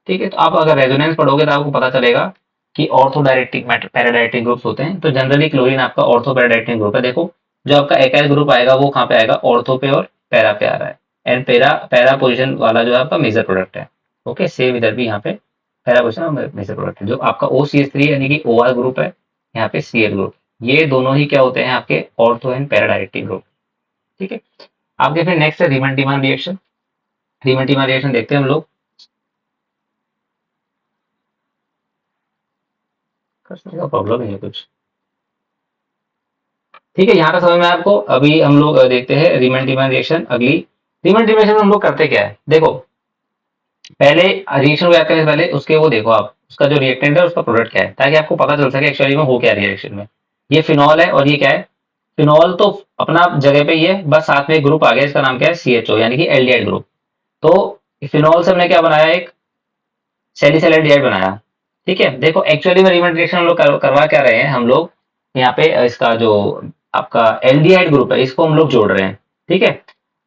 ठीक है, तो आप अगर रेजोनेंस पढ़ोगे तो आपको पता चलेगा कि ऑर्थो डायरेक्टिक पैराडायरेक्टिक ग्रुप्स होते हैं। तो जनरली क्लोरीन आपका ऑर्थो पैराडायरेक्टिक ग्रुप है। देखो जो आपका एकाइल ग्रुप आएगा वो कहाँ पे आएगा, ऑर्थो पे और पैरा पे आ रहा है। एंड पैरा पैरा पोजीशन वाला जो है आपका मेजर प्रोडक्ट है। ओके, सेम इधर भी यहाँ पे पैरा पोजीशन और मेजर प्रोडक्ट है। जो आपका OCH3 यानी कि OR ग्रुप है, यहाँ पे Cl ग्रुप, ये दोनों ही क्या होते हैं आपके ऑर्थो एंड पैराडायरेक्टिक ग्रुप। ठीक है, आपके फिर नेक्स्ट है रीमन टीमान रिएक्शन। रीमन टीमान रिएक्शन देखते हैं हम लोग, प्रॉब्लम है कुछ। ठीक है, यहाँ तक समझ में आया आपको। अभी हम लोग देखते हैं रीमन टीमान रिएक्शन। अगली रीमन टीमान रिएक्शन में हम लोग करते क्या है, देखो पहले रिएक्शन को याद करने से पहले उसके वो देखो आप, उसका जो रिएक्टेंट है उसका प्रोडक्ट क्या है, ताकि आपको पता चल सके एक्चुअली में हो क्या रिएक्शन में। ये फिनॉल है, और ये क्या है, फिनॉल तो अपना जगह पे ही है, बस साथ में एक ग्रुप आ गया, इसका नाम क्या है, CHO यानी कि एल्डिहाइड ग्रुप। तो फिनॉल से हमने क्या बनाया, एक सैलिसिल एल्डिहाइड बनाया। ठीक है, देखो एक्चुअली में रीमन रिएक्शन हम लोग करवा क्या रहे हैं, हम लोग यहाँ पे इसका जो आपका एल्डिहाइड ग्रुप है इसको हम लोग जोड़ रहे हैं। ठीक है,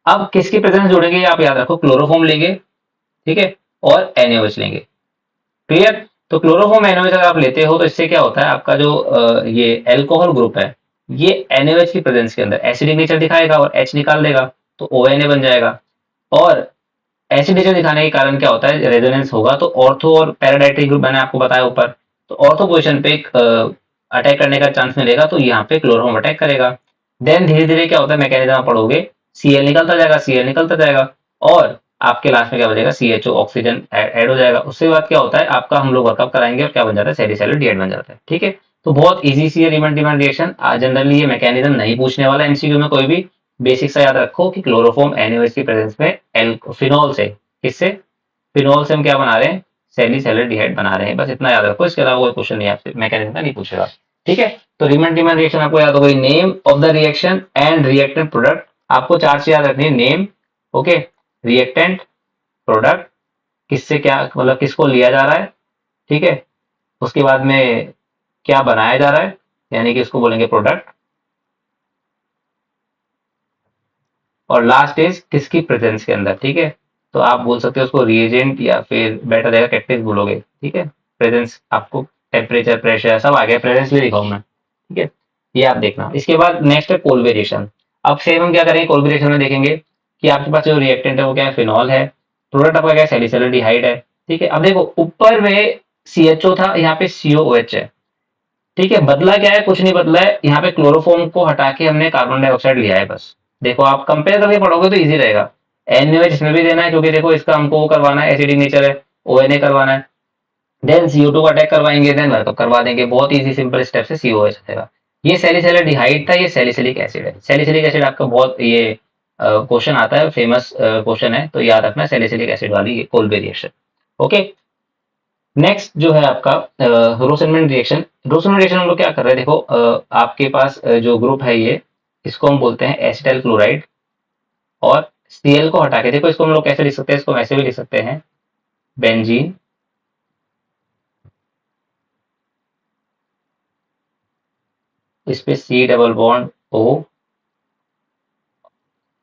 अब किसकी प्रेजेंस जोड़ेंगे आप याद रखो, क्लोरोफॉर्म लेंगे, ठीक है, और NaOH लेंगे। क्लियर, तो क्लोरोफॉर्म NaOH अगर आप लेते हो तो इससे क्या होता है, आपका जो ये एल्कोहल ग्रुप है, ये NaOH की प्रेजेंस के अंदर एसिडिक नेचर दिखाएगा और H निकाल देगा, तो ONA बन जाएगा। और एसिड नेचर दिखाने के कारण क्या होता है, रेजोनेंस होगा, तो ऑर्थो और पैराडाइटिक ग्रुप मैंने आपको बताया ऊपर, तो ऑर्थो पोजिशन पे अटैक करने का चांस मिलेगा, तो यहाँ पे क्लोरोफॉर्म अटैक करेगा। देन धीरे धीरे क्या होता है, मैकेनिज्म पढ़ोगे, Cl निकलता जाएगा, Cl निकलता जाएगा, और आपके लास्ट में क्या बचेगा, CHO ऑक्सीजन ऐड हो जाएगा। उसके बाद क्या होता है आपका, हम लोग वर्कअप कराएंगे और क्या बन जाता है, सैलिसिल एल्डिहाइड बन जाता है। ठीक है, तो बहुत इजी सी है रीमन टीमन रिएक्शन। जनरली ये मैकेनिज्म नहीं पूछने वाला MCQ में कोई भी, बेसिक सा याद रखो कि क्लोरोफॉर्म NaOH की प्रेजेंस में फिनॉल से, किससे, फिनॉल से हम क्या बना रहे हैं, सैलिसिलडिहाइड बना रहे हैं, बस इतना याद रखो। इसके अलावा कोई क्वेश्चन नहीं आपसे मैकेनिज्म का नहीं पूछेगा। ठीक है, तो रीमन टीमन रिएक्शन आपको याद हो गई, name of the reaction and reactant product. आपको 4 चीज याद रखनी है, नेम, ओके, रिएक्टेंट, प्रोडक्ट, किससे क्या मतलब किसको लिया जा रहा है, ठीक है, उसके बाद में क्या बनाया जा रहा है, यानी कि उसको बोलेंगे प्रोडक्ट, और लास्ट इज किसकी प्रेजेंस के अंदर। ठीक है, तो आप बोल सकते हो उसको रिएजेंट, या फिर बेटर रहेगा कैटलिस्ट बोलोगे। ठीक है, प्रेजेंस आपको टेम्परेचर प्रेशर सब आ गया, प्रेजेंस भी लिखा हूं मैं। ठीक है, ये आप देखना। इसके बाद नेक्स्ट है कोलवेरिएशन। अब सेम हम क्या करेंगे, कोलवेरिएशन में देखेंगे कि आपके पास जो रिएक्टेंट है वो क्या है, फिनॉल है, प्रोडक्ट आपका क्या है, सैलिसिलडिहाइड है। ठीक है, अब देखो ऊपर में CHO था, यहाँ पे COOH है। ठीक है, बदला क्या है, कुछ नहीं बदला है, यहाँ पे क्लोरोफॉर्म को हटा के हमने कार्बन डाइऑक्साइड लिया है बस। देखो आप कंपेयर करके पढ़ोगे तो इजी रहेगा। NaOH इसमें भी देना है, क्योंकि देखो इसका हमको वो करवाना है, एसिडिक नेचर है, ONA करवाना है। देन CO2 को अटैक करवाएंगे, देन वर्कअप करवा देंगे, बहुत इजी सिंपल स्टेप से COOH आएगा। ये सैलिसिलडिहाइड था, ये सैलिसिलिक एसिड है। सैलिसिलिक एसिड आपका बहुत ये क्वेश्चन आता है, फेमस क्वेश्चन है, तो याद रखना सैलिसिलिक एसिड वाली कोल्बे रिएक्शन। ओके, नेक्स्ट जो है आपका रोसेनमेंट रिएक्शन। रोसेनमेंट रिएक्शन हम लोग क्या कर रहे हैं, देखो आपके पास जो ग्रुप है ये, इसको हम बोलते हैं एसिटाइल क्लोराइड, और Cl को हटा के देखो इसको हम लोग कैसे लिख सकते हैं, इसको हम ऐसे भी लिख सकते हैं, बेंजीन इस पे C डबल बॉन्ड O,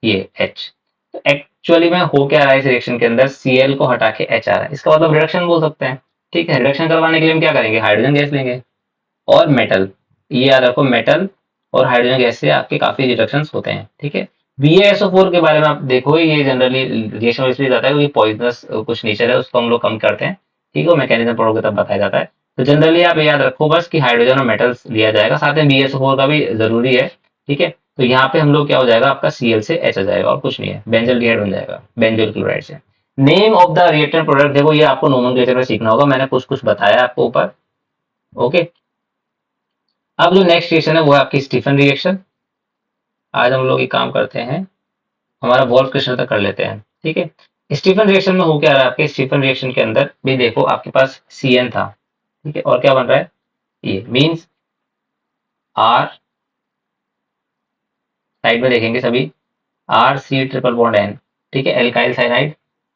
ये H। तो एक्चुअली में हो क्या रहा है इस रिएक्शन के अंदर, Cl को हटा के H आ रहा है, इसका मतलब रिडक्शन बोल सकते हैं। ठीक है, रिडक्शन करवाने के लिए हम क्या करेंगे, हाइड्रोजन गैस लेंगे और मेटल, ये याद रखो, मेटल और हाइड्रोजन गैस से आपके काफी रिडक्शंस होते हैं। ठीक है, BaSO4 के बारे में आप देखो, ये जनरली रिएक्शन इसलिए जाता है क्योंकि पॉइजनस कुछ नेचर है, उसको हम लोग कम करते हैं। ठीक है, मैकेनिज्म पढ़ोगे तब बताया जाता है। तो जनरली आप याद रखो बस कि हाइड्रोजन और मेटल्स लिया जाएगा, साथ में BaSO4 का भी जरूरी है। ठीक है, तो यहाँ पे हम लोग क्या हो जाएगा, आपका Cl से H आ जाएगा और कुछ नहीं है, बेंजल्डिहाइड बन जाएगा बेंजोल क्लोराइड से। Name of the reactant product, देखो ये आपको नोमेनक्लेचर में सीखना होगा, मैंने कुछ कुछ बताया आपको ऊपर। ओके, अब जो नेक्स्ट रिएक्शन है वो है आपकी स्टीफन रिएक्शन। आज हम लोग ये काम करते हैं, हमारा वॉल्फ क्वेश्चन तक कर लेते हैं। ठीक है, स्टीफन रिएक्शन में हो क्या रहा है, आपके स्टीफन रिएक्शन के अंदर भी देखो आपके पास Cn था। ठीक है, और क्या बन रहा है, ये मींस R, साइड में देखेंगे सभी, RC ट्रिपल बॉन्ड N। ठीक है, एल्काइल साइनाइड,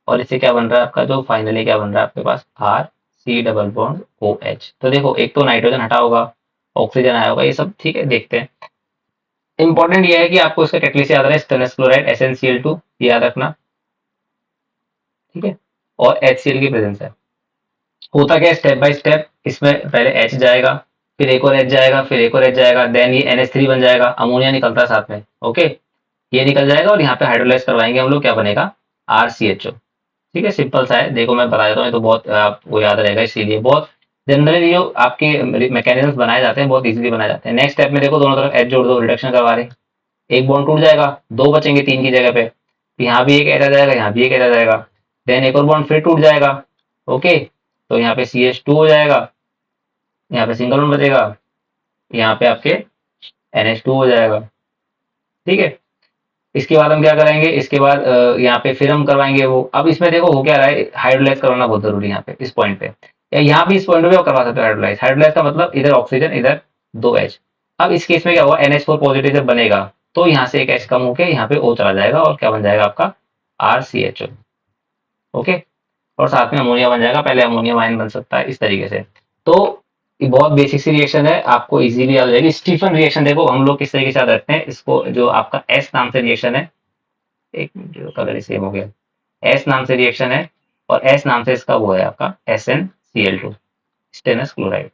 और इससे क्या बन रहा है आपका, जो फाइनली क्या बन रहा है आपके पास, RC डबल बॉन्ड OH। तो देखो एक तो नाइट्रोजन हटा होगा, ऑक्सीजन आया होगा, ये सब ठीक है, देखते हैं। इंपॉर्टेंट ये है कि आपको इसका कैटलिस्ट याद रहा है, स्टेनलेस क्लोराइड SnCl2, याद रखना। ठीक है, और HCl की प्रेजेंस है। होता क्या है, स्टेप बाय स्टेप, इसमें पहले H जाएगा, फिर एक और H जाएगा, फिर एक और H जाएगा, देन ये NH3 बन जाएगा, अमोनिया निकलता है साथ में। ओके, ये निकल जाएगा और यहाँ पे हाइड्रोलाइज करवाएंगे हम लोग, क्या बनेगा, RCHO। ठीक है, सिंपल सा है, देखो मैं बता देता हूँ, ये तो बहुत आपको याद रहेगा, इसीलिए बहुत जनरली जो आपके मैकेनिज्म बनाए जाते हैं बहुत इजीली बनाए जाते हैं। नेक्स्ट स्टेप में देखो दोनों तरफ H जोड़ दो, रिडक्शन करवा रहे हैं, एक बॉन्ड टूट जाएगा, दो बचेंगे तीन की जगह पे, यहाँ भी एक ऐसा जाएगा, यहाँ भी एक ऐसा जाएगा, देन एक और बॉन्ड फिर टूट जाएगा। ओके, तो यहाँ पे CH2 हो जाएगा, यहाँ पे सिंगल बॉन्ड बचेगा, यहाँ पे आपके NH2 हो जाएगा। ठीक है, इसके बाद हम क्या करेंगे, इसके बाद यहाँ पे फिर हम करवाएंगे वो, अब इसमें देखो हो क्या रहा है, हाइड्रोलाइज करवाना बहुत जरूरी है यहाँ पे, इस पॉइंट पे, या यहाँ भी इस पॉइंट पे करवा सकते हो हाइड्रोलाइज। हाइड्रोलाइज का मतलब इधर ऑक्सीजन, इधर दो H। अब इस केस में क्या होगा, NH4 पॉजिटिव जब बनेगा तो यहाँ से एक H कम होके यहाँ पे O चला जाएगा, और क्या बन जाएगा आपका, RCHO। ओके, और साथ में अमोनिया बन जाएगा, पहले अमोनिया आयन बन सकता है इस तरीके से। तो ये बहुत बेसिक सी रिएक्शन है, आपको इजीली याद हो जाएगी। स्टीफन रिएक्शन देखो हम लोग किस तरीके से याद रखते हैं इसको, जो आपका एस नाम से रिएक्शन है, एक मिनट, जो कलर सेम हो गया, एस नाम से रिएक्शन है, और एस नाम से इसका वो है आपका SnCl2, स्टेनस क्लोराइड।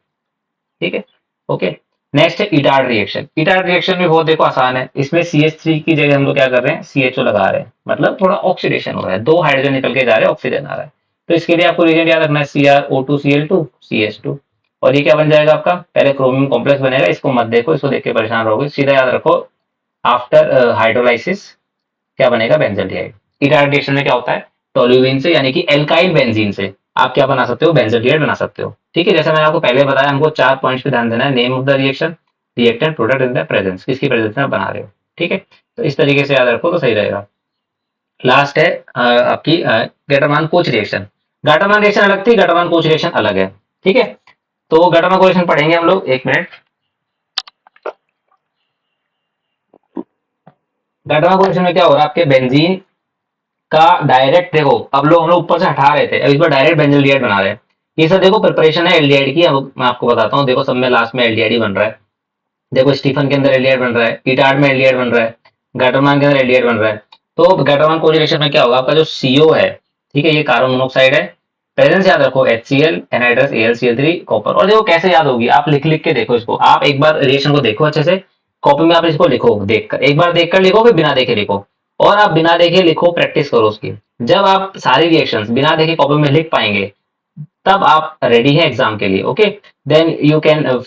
ठीक है, ओके। नेक्स्ट है इटार्ड रिएक्शन। इटार्ड रिएक्शन भी बहुत देखो आसान है, इसमें CH3 की जगह हम लोग क्या कर रहे हैं, CHO लगा रहे हैं, मतलब थोड़ा ऑक्सीडेशन हो रहा है, दो हाइड्रोजन निकल के जा रहे हैं, ऑक्सीजन आ रहा है। तो इसके लिए आपको रिएजेंट याद रखना है, CrO2Cl2 CH2, और ये क्या बन जाएगा आपका, पहले क्रोमियम कॉम्प्लेक्स बनेगा, इसको मत देखो, इसको देख के परेशान रहोगे, सीधा याद रखो, आफ्टर हाइड्रोलाइसिस क्या बनेगा, बेंजल्डिहाइड। इटार्ड रिएक्शन में क्या होता है, टोल्यूइन से यानी कि एल्काइल बेंजीन से आप क्या बना सकते हो, बेंजल्डिहाइड बना सकते हो। ठीक है, जैसे मैंने आपको पहले बताया, हमको 4 पॉइंट्स पे ध्यान देना है, name of the reaction, reactant, product in the presence, किसकी प्रेजेंस में आप बना रहे हो। ठीक है, तो इस तरीके से याद रखो तो सही रहेगा। लास्ट है आपकी गैटरमान कोच रिएक्शन। गाटरमान रिएक्शन अलग थी, गाटरमान कोच रिएक्शन अलग है। ठीक है, तो गाटरमान कोच रिएक्शन पढ़ेंगे हम लोग, एक मिनट। गाटरमान कोच रिएक्शन में क्या हो रहा है, आपके बेंजीन का डायरेक्ट देखो, अब लोग हम लोग ऊपर से हटा रहे थे, अब इस बार डायरेक्ट बेंजल्डिहाइड बना रहे हैं। ये सब देखो प्रिपरेशन है एल्डिहाइड की, अब मैं आपको बताता हूँ, देखो सब में लास्ट में एल्डिहाइड ही बन रहा है। देखो स्टीफन के अंदर एल्डिहाइड बन रहा है, इटार्ड में एल्डिहाइड बन रहा है, गाटरमान के अंदर एल्डिहाइड बन रहा है। तो गाटरमान कोरिलेशन में क्या होगा, आपका जो CO है, ठीक है, ये कार्बन मोनोऑक्साइड है, प्रेजेंस याद रखो HCl, एनहाइड्रस AlCl3, कॉपर। और देखो कैसे याद होगी, आप लिख लिख के देखो इसको, आप एक बार रिएक्शन को देखो अच्छे से, कॉपी में आप इसको लिखो, देखकर एक बार देखकर लिखो, फिर बिना देखे लिखो, और आप बिना देखे लिखो, प्रैक्टिस करो उसकी। जब आप सारी रिएक्शंस बिना देखे कॉपी में लिख पाएंगे, तब आप रेडी हैं एग्जाम के लिए। Okay, then you can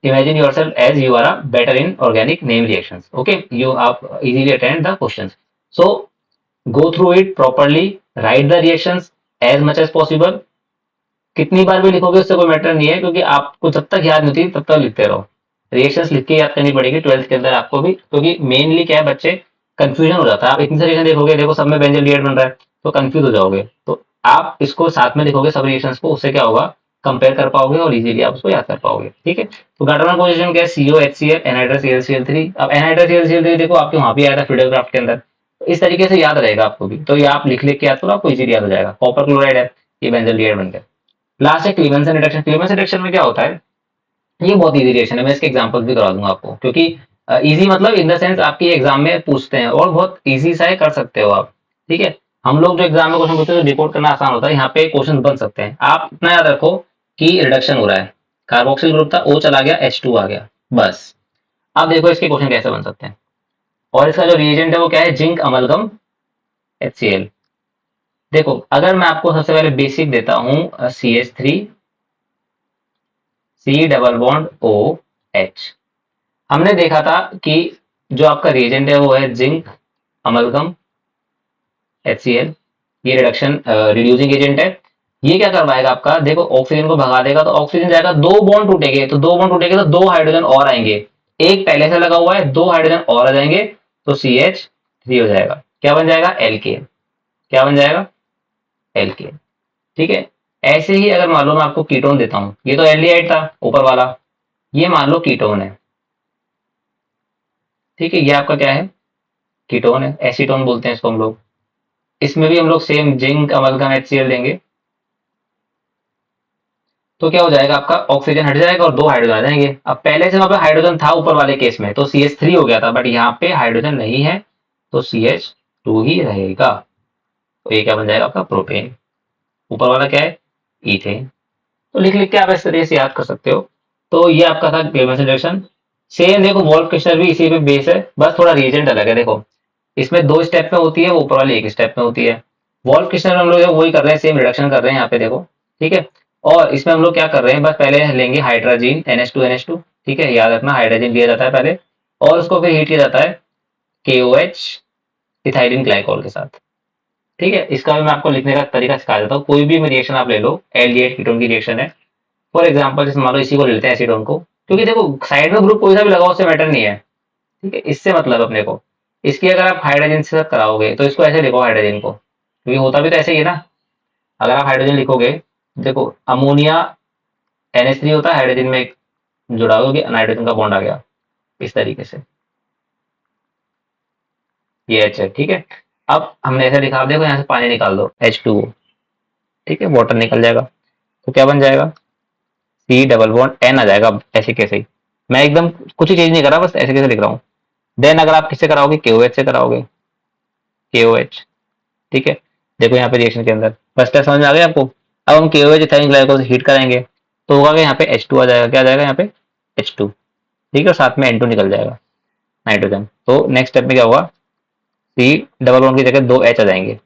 imagine yourself as you are a better in organic name reactions. Okay, you are easily attend the questions. So go through it properly, write the reactions as much as possible. कितनी बार भी लिखोगे उससे कोई matter नहीं है, क्योंकि आपको जब तक याद नहीं होती तब तक लिखते रहो। रिएक्शंस लिख के याद करनी पड़ेगी 12th के अंदर आपको भी, क्योंकि मेनली क्या है, बच्चे कंफ्यूजन हो जाता है, आप इतनी सारी रिएक्शन देखोगे, देखो सब में बेंजल्डिहाइड बन रहा है तो कंफ्यूज हो जाओगे। तो आप इसको साथ में लिखोगे सब रिएक्शंस को, उससे क्या होगा, कंपेयर कर पाओगे और इजीली आप उसको याद कर पाओगे। ठीक है, तो गाटरमान पोजीशन क्या है, CO HCl एनहाइड्रस AlCl3। अब एनहाइड्रस AlCl3 देखो आपके वहां भी आया था फ्रीडोग्राफ के अंदर, तो इस तरीके से याद रहेगा आपको भी, तो ये आप लिख लिख के याद करो, आपको इजीली याद हो जाएगा। कॉपर क्लोराइड है, ये बेंजोल्डिहाइड बन गया। लास्ट है क्लीवेंसन रिडक्शन। क्लीवेंसन रिडक्शन में क्या होता है, ये बहुत इजी रिएक्शन है, मैं इसके एग्जांपल भी करा दूंगा आपको, क्योंकि इजी मतलब इन द सेंस आपकी एग्जाम में पूछते हैं और बहुत इजी सा है, कर सकते हो आप। ठीक है, हम लोग जो एग्जाम में क्वेश्चन पूछते हैं तो डिकोड करना आसान होता है, यहाँ पे क्वेश्चन बन सकते हैं। आप इतना याद रखो कि रिडक्शन हो रहा है, कार्बोक्सिल ग्रुप था, O चला गया, H2 आ गया, बस। अब देखो इसके क्वेश्चन कैसे बन सकते हैं, और इसका जो रिएजेंट है वो क्या है, जिंक अमलगम HCl। देखो अगर मैं आपको सबसे पहले बेसिक देता हूँ, CH3 C double bond OH। हमने देखा था कि जो आपका रिएजेंट है वो है जिंक अमलगम HCl। ये रिडक्शन रिड्यूसिंग एजेंट है। ये क्या करवाएगा आपका, देखो ऑक्सीजन को भगा देगा तो ऑक्सीजन जाएगा, दो बॉन्ड टूटेंगे, तो दो बॉन्ड टूटेंगे तो दो हाइड्रोजन और आएंगे, एक पहले से लगा हुआ है, दो हाइड्रोजन और आ जाएंगे, तो CH3 हो जाएगा। क्या बन जाएगा, एल्केन। क्या बन जाएगा, एल्केन। ठीक है, ऐसे ही अगर मान लो मैं आपको कीटोन देता हूं, ये तो एल्डिहाइड था ऊपर वाला, ये मान लो कीटोन है। ठीक है, ये आपका क्या है, कीटोन है, एसीटोन बोलते हैं इसको हम लोग। इसमें भी हम लोग सेम जिंक अमलगम HCl देंगे, तो क्या हो जाएगा, आपका ऑक्सीजन हट जाएगा और दो हाइड्रोजन आ जाएंगे। अब पहले से वहां पे हाइड्रोजन था ऊपर वाले केस में, तो CH3 हो गया था, बट यहाँ पे हाइड्रोजन नहीं है, तो CH2 ही रहेगा। तो ये क्या बन जाएगा आपका, प्रोपेन। ऊपर वाला क्या है, इथेन। तो लिख लिख के आप इस तरीके से याद कर सकते हो। तो ये आपका था क्लेवेंसन रिएक्शन। सेम देखो वॉल्फ क्रिस्टल भी इसी पे बेस है, बस थोड़ा रिएजेंट अलग है। देखो इसमें दो स्टेप में होती है, वो ऊपर वाली एक स्टेप में होती है। वॉल्फ क्रिस्टल में हम लोग वही कर रहे हैं, सेम रिडक्शन कर रहे हैं यहाँ पे देखो। ठीक है, और इसमें हम लोग क्या कर रहे हैं, बस पहले लेंगे हाइड्रोजन NH2 ठीक है, याद रखना हाइड्रोजन लिया जाता है पहले, और उसको फिर हीट किया जाता है KOH इथाइलिन ग्लाइकॉल के साथ। ठीक है, इसका भी मैं आपको लिखने का तरीका सिखा देता हूँ। कोई भी रिएक्शन आप ले लो, एल्डिहाइड कीटोन की रिएक्शन है, फॉर एग्जाम्पल जैसे मान लो इसी को ले लेते हैं, एसीटोन को, क्योंकि देखो साइड में ग्रुप कोई सा भी लगाओ उससे मैटर नहीं है। ठीक है, इससे मतलब अपने को, इसकी अगर आप हाइड्रोजन से कराओगे तो इसको ऐसे लिखो हाइड्रोजन को, क्योंकि होता भी तो ऐसे ही है ना। अगर आप हाइड्रोजन लिखोगे, देखो अमोनिया NH3 होता है, हाइड्रोजन में एक जुड़ा होगी, नाइट्रोजन का बॉन्ड आ गया इस तरीके से, ये H है। ठीक है, अब हमने ऐसे लिखा, देखो यहाँ से पानी निकाल दो H2O, ठीक है, वाटर निकल जाएगा, तो क्या बन जाएगा, C डबल बॉन्ड N आ जाएगा। अब ऐसे कैसे ही, मैं एकदम कुछ ही चेंज नहीं कर रहा, बस ऐसे कैसे लिख रहा हूँ। देन अगर आप किससे कराओगे, KOH से कराओगे, KOH। ठीक है, देखो यहाँ पे रिएक्शन के अंदर फर्स्ट स्टेप समझ में आ गया आपको। अब हम KOH इथाइल ग्लाइकोल से हीट कराएंगे, तो होगा कि यहाँ पे H2 आ जाएगा। क्या आ जाएगा यहाँ पे, H2। ठीक है, और साथ में N2 निकल जाएगा, नाइट्रोजन। तो नेक्स्ट स्टेप में क्या होगा, C डबल बॉन्ड की जगह दो H आ जाएंगे,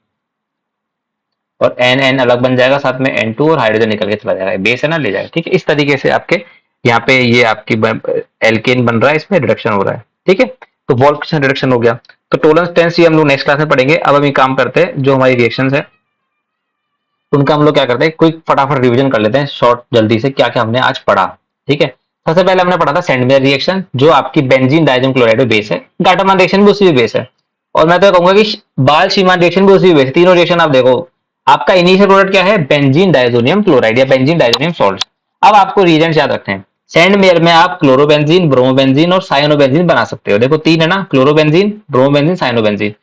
और N अलग बन जाएगा, साथ में N2 और हाइड्रोजन निकल के चला जाएगा, बेस है ना, ले जाएगा। ठीक है, इस तरीके से आपके यहाँ पे ये आपकी एल्केन बन रहा है, इसमें रिडक्शन हो रहा है। ठीक है, तो वॉल्फ रिडक्शन हो गया। तो टोलेंस टेंस ये हम लोग नेक्स्ट क्लास में पढ़ेंगे। अब हम ये काम करते हैं, जो हमारी रिएक्शंस है उनका हम लोग क्या करते हैं, क्विक फटाफट रिवीजन कर लेते हैं शॉर्ट जल्दी से, क्या क्या हमने आज पढ़ा। ठीक है, सबसे पहले हमने पढ़ा था सेंडमेयर रिएक्शन, जो आपकी बेंजीन डाइज़ोनियम क्लोराइड बेस है। गाटरमान रिएक्शन भी उसी भी बेस है, और मैं तो कहूंगा कि बाल शीमान रिएक्शन भी उसी भी बेस है। तीनों रिएक्शन आप देखो, आपका इनिशियल प्रोडक्ट क्या है, बेंजीन डाइज़ोनियम क्लोराइड या बेंजीन डाइज़ोनियम सॉल्ट। अब आपको रिएजेंट याद रखते हैं, सेंडमेयर में आप क्लोरोबेंजीन, ब्रोमोबेंजीन और साइनोबेंजीन बना सकते हो। देखो तीन है ना, क्लोरोबेंजीन, ब्रोमोबेंजीन, साइनोबेंजीन।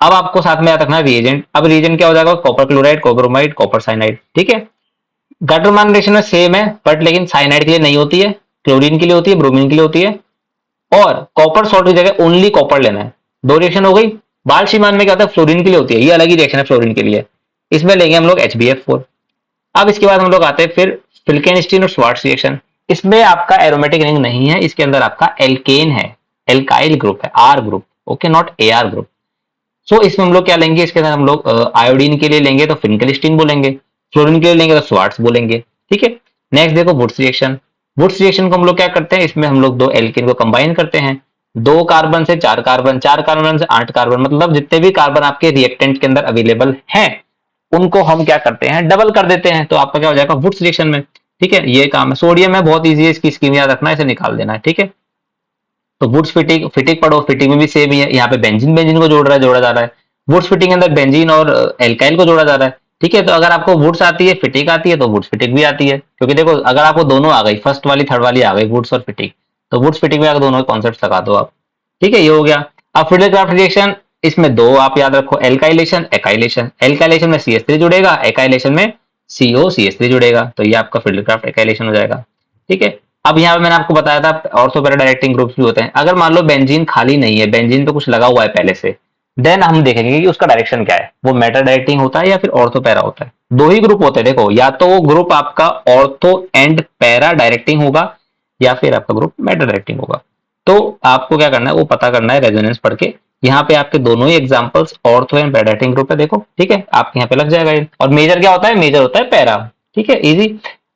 अब आपको साथ में याद रखना है रिएजेंट। अब रिएजेंट क्या हो जाएगा, कॉपर क्लोराइड, कोब्रोमाइड, कॉपर साइनाइड। ठीक है, गाटरमान रिएक्शन में सेम है, बट लेकिन साइनाइड के लिए नहीं होती है, क्लोरीन के लिए होती है, ब्रोमीन के लिए होती है, और कॉपर सॉल्ट की जगह ओनली कॉपर लेना है। दो रिएक्शन हो गई। बाल शीमान में क्या होता है, फ्लोरीन के लिए होती है, ये अलग ही रिएक्शन है फ्लोरीन के लिए, इसमें लेंगे हम लोग HbF4। अब इसके बाद हम लोग आते हैं फिर फिल्केनस्टीन और स्वार्ट्ज रिएक्शन। इसमें आपका एरोमेटिक रिंग नहीं है, इसके अंदर आपका एल्केन है, एल्काइल ग्रुप है, R group, okay, not AR group. So इसमें हम लोग क्या लेंगे, इसके अंदर हम लोग आयोडीन के लिए लेंगे तो फिनकेलिस्टीन बोलेंगे, फ्लोरीन के लिए लेंगे तो स्वार्ट्ज बोलेंगे। ठीक है, नेक्स्ट देखो वुड्स रिएक्शन। वुड्स रिएक्शन को हम लोग क्या करते हैं, इसमें हम लोग दो एल्केन को कंबाइन करते हैं, दो कार्बन से चार कार्बन, चार कार्बन से आठ कार्बन, मतलब जितने भी कार्बन आपके रिएक्टेंट के अंदर अवेलेबल हैं उनको हम क्या करते हैं, डबल कर देते हैं, तो आपका क्या हो जाएगा, वुड्स रिएक्शन में। ठीक है, ये काम है। सोडियम है, बहुत ईजी है, इसकी स्कीम याद रखना है, इसे निकाल देना है। ठीक है, तो वुड्स फिटिंग, फिटिंग पढ़ो, फिटिंग में भी सेम ही है, यहाँ पे बेंजीन बेंजीन को जोड़ रहा है, जोड़ा जा रहा है। वुड्स फिटिंग के अंदर बेंजीन और एल्काइल को जोड़ा जा रहा है, ठीक है, तो अगर आपको वुड्स आती है, फिटिक आती है, तो वुड्स फिटिक भी आती है, क्योंकि देखो अगर आपको दोनों आ गई, फर्स्ट वाली थर्ड वाली आ गई, वुड्स और फिटिक, तो वुड्स फिटिक में आकर दोनों कॉन्सेप्ट लगा दो आप। ठीक है, ये हो गया। अब फिडलक्राफ्ट रिएक्शन, इसमें दो आप याद रखो, एल्काइलेशन एकाइलेशन। एल्काइलेशन में CH3 जुड़ेगा, एकाइलेशन में COCH3 जुड़ेगा, तो ये आपका फिडलक्राफ्ट एकाइलेशन हो जाएगा। ठीक है, अब यहाँ पे मैंने आपको बताया था ऑर्थो पैरा डायरेक्टिंग ग्रुप्स भी होते हैं। अगर मान लो बेंजीन खाली नहीं है, बेंजीन पे कुछ लगा हुआ है पहले से, देन हम देखेंगे कि उसका डायरेक्शन क्या है, वो मेटा डायरेक्टिंग होता है या फिर ऑर्थो पैरा होता है। दो ही ग्रुप होते हैं देखो, या तो वो ग्रुप आपका ऑर्थो एंड पैरा डायरेक्टिंग होगा या फिर आपका ग्रुप मेटा डायरेक्टिंग होगा। तो आपको क्या करना है, वो पता करना है रेजोनेंस पढ़ के। यहाँ पे आपके दोनों ही examples ortho and para directing group है, देखो ठीक है, आपके यहाँ पे लग जाएगा ये। और मेजर क्या होता है, मेजर होता है पैरा। ठीक है, इजी।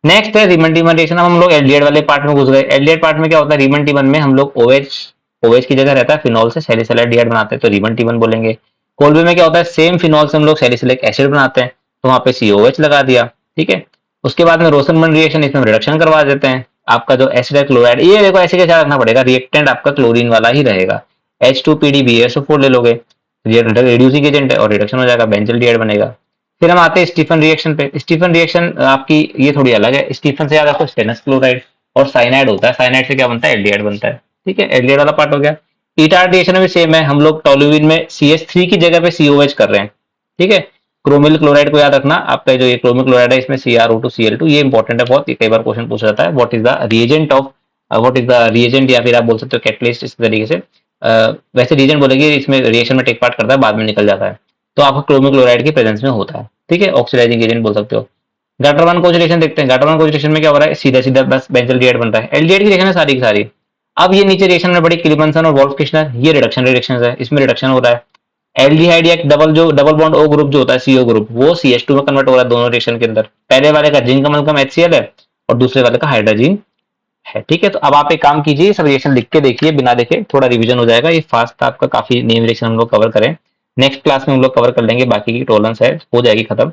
नेक्स्ट है रीमन टीमन रिएक्शन। अब हम लोग एल्डिहाइड वाले पार्ट में घुस गए। एल्डिहाइड पार्ट में क्या होता है, रीमन टीमन में हम लोग OH, OH की जगह रहता है फिनॉल से सैलिसिलाइट डिहाइड बनाते हैं, तो रीमन टीमन बोलेंगे। कोल्बे में क्या होता है, सेम फिनॉल से हम लोग सैलिसिलिक एसिड बनाते हैं, तो वहां पे COH लगा दिया। ठीक है, उसके बाद में रोसेनबर्ग रिएक्शन, इसमें रिडक्शन करवा देते हैं। आपका जो एसिड है क्लोराइड, ये देखो ऐसे क्या रखना पड़ेगा, रिएक्टेंट आपका क्लोरीन वाला ही रहेगा, H2PdBSO4 ले लोगे, रिड्यूसिंग एजेंट है और रिडक्शन हो जाएगा, बेंजल डिहाइड बनेगा। फिर हम आते हैं स्टीफन रिएक्शन पे। स्टीफन रिएक्शन आपकी ये थोड़ी अलग है, स्टीफन से याद आपको स्टेनस क्लोराइड और साइनाइड होता है, साइनाइड से क्या बनता है, एल्डिहाइड बनता है। ठीक है, एल्डिहाइड वाला पार्ट हो गया। ईटार रिएक्शन में सेम है, हम लोग टोल्यूइन में CH3 की जगह पे COH कर रहे हैं। ठीक है, क्रोमिल क्लोराइड को याद रखना, आपका जो ये क्रोमिल क्लोराइड है इसमें CrO2Cl2, ये इंपॉर्टेंट है बहुत, कई बार क्वेश्चन पूछा जाता है, what is the reagent of, what is the reagent, या फिर आप बोल सकते हो कैटलिस्ट, इस तरीके से। वैसे रिएजेंट बोलेंगे, इसमें रिएक्शन में टेक पार्ट करता है, बाद में निकल जाता है, तो आपका क्रोमिल क्लोराइड की प्रेजेंस में होता है। ठीक है, ऑक्सीडाइजिंग एजेंट बोल सकते हो। गाटर वन कोजुलेशन देखते हैं। गाटर वन कोजुलेशन में क्या हो रहा है, सीधा सीधा बस बेंजल डिहाइड बन रहा है, एल्डिहाइड की रिएक्शन है सारी की सारी। अब ये नीचे रिएक्शन में बड़ी क्लिमनसन और वोल्फ किश्नर, ये रिडक्शन रिएक्शन है, इसमें रिडक्शन हो रहा है। एल्डिहाइड या डबल बॉन्ड O ग्रुप जो होता है, CO ग्रुप, वो CH2 में कन्वर्ट हो रहा है दोनों रिएक्शन के अंदर। पहले वाले का जिंक अमलकम HCl है और दूसरे वाले का हाइड्रोजन है। ठीक है, तो अब आप एक काम कीजिए, सब रिएक्शन लिख के देखिए, बिना देखे थोड़ा रिवीजन हो जाएगा, ये फास्ट था आपका, काफी नेम रिएक्शन हम लोग कवर करें। नेक्स्ट क्लास में हम लोग कवर कर लेंगे, बाकी की टोलेंस है हो जाएगी खत्म,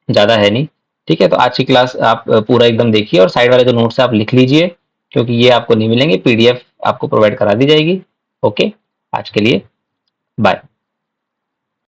ज्यादा है नहीं। ठीक है, तो आज की क्लास आप पूरा एकदम देखिए और साइड वाले जो नोट्स आप लिख लीजिए, क्योंकि ये आपको नहीं मिलेंगे, PDF आपको प्रोवाइड करा दी जाएगी। ओके, आज के लिए बाय।